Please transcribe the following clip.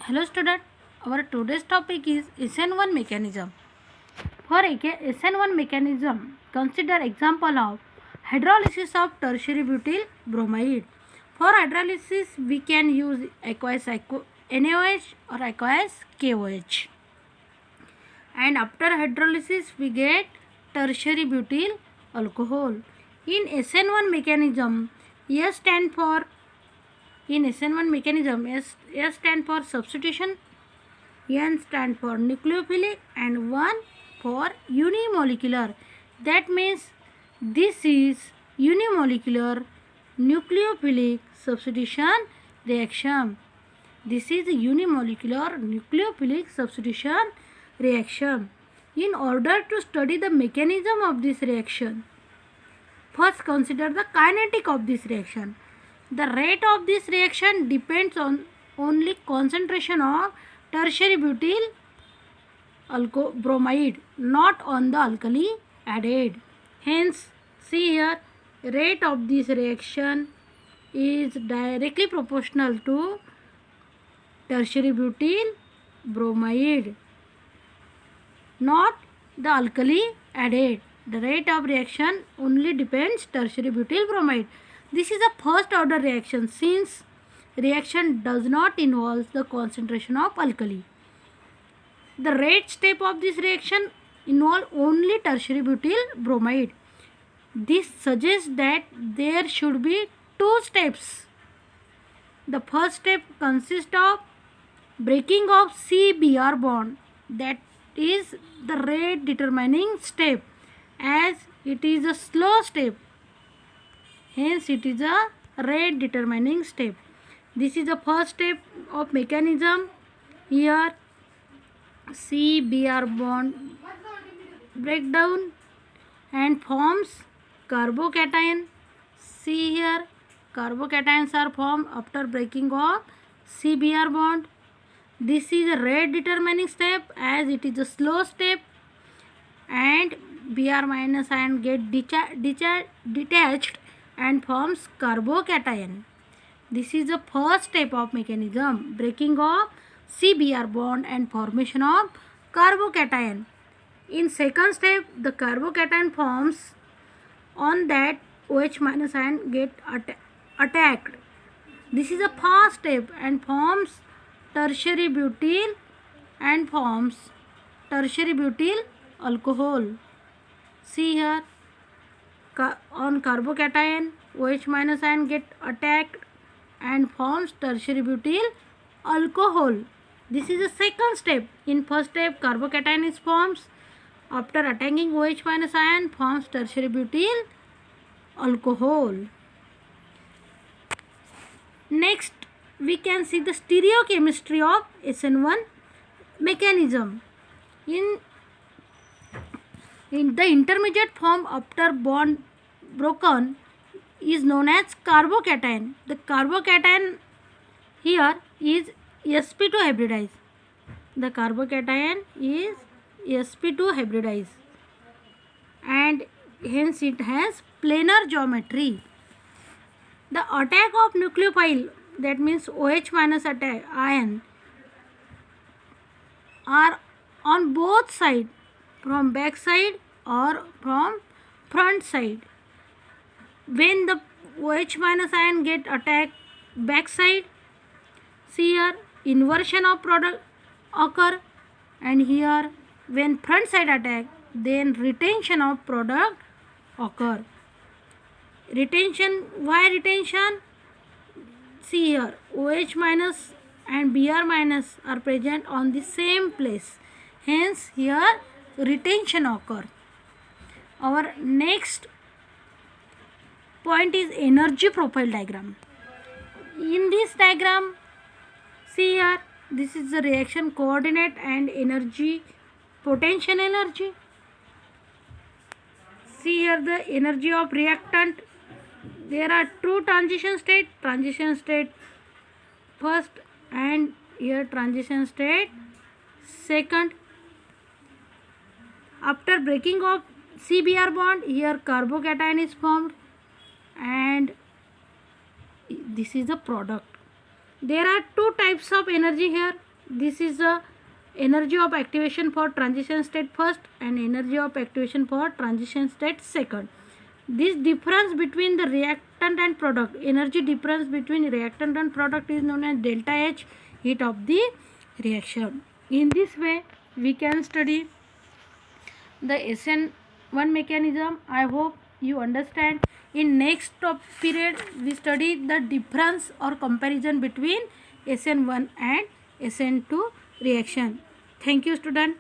Hello student, our today's topic is SN1 mechanism. For SN1 mechanism, consider example of hydrolysis of tertiary butyl bromide. For hydrolysis, we can use aqueous NaOH or aqueous KOH. And after hydrolysis, we get tertiary butyl alcohol. In SN1 mechanism, S stand for S stand for substitution, N stand for nucleophilic, and 1 for unimolecular. That means this is unimolecular nucleophilic substitution reaction. This is unimolecular nucleophilic substitution reaction. In order to study the mechanism of this reaction, first consider the kinetic of this reaction. The rate of this reaction depends on only concentration of tertiary butyl bromide, not on the alkali added. Hence, see here, rate of this reaction is directly proportional to tertiary butyl bromide, not the alkali added. The rate of reaction only depends tertiary butyl bromide. This is a first order reaction since reaction does not involve the concentration of alkali. The rate step of this reaction involve only tertiary butyl bromide. This suggests that there should be two steps. The first step consists of breaking of C-Br bond, that is the rate determining step, as it is a slow step. Hence, it is a rate determining step. This is the first step of mechanism. Here, C-Br bond breakdown and forms carbocation. See here, carbocations are formed after breaking of C-Br bond. This is a rate determining step as it is a slow step, and Br minus ion get detached and forms carbocation. This is the first step of mechanism, breaking of C-Br bond and formation of carbocation. In second step, the carbocation forms on that OH minus ion get attacked. This is a fast step and forms tertiary butyl alcohol. See here, on carbocation, OH minus ion get attacked and forms tertiary butyl alcohol. This is the second step. In first step, carbocation is formed. After attacking OH minus ion, forms tertiary butyl alcohol. Next, we can see the stereochemistry of SN1 mechanism. In the intermediate form after bond broken is known as carbocation. The carbocation here is sp2 hybridized. The carbocation is sp2 hybridized, and hence it has planar geometry. The attack of nucleophile, that means OH minus attack ion, are on both sides, from back side or from front side. When the OH minus ion get attacked back side, see here, inversion of product occur, and here when front side attack, then retention of product occur. Retention, why retention? See here, OH minus and Br minus are present on the same place. Hence, here retention occur. Our next point is energy profile diagram. In this diagram, see here, this is the reaction coordinate and energy, potential energy. See here the energy of reactant. There are two transition state first, and here transition state second. After breaking of C-Br bond, here carbocation is formed, and this is the product. There are two types of energy here. This is the energy of activation for transition state first and energy of activation for transition state second. This difference between the reactant and product, energy difference between reactant and product is known as delta H, heat of the reaction. In this way we can study the SN1 mechanism. I hope you understand. In next period we study the difference or comparison between SN1 and SN2 reaction. Thank you, student.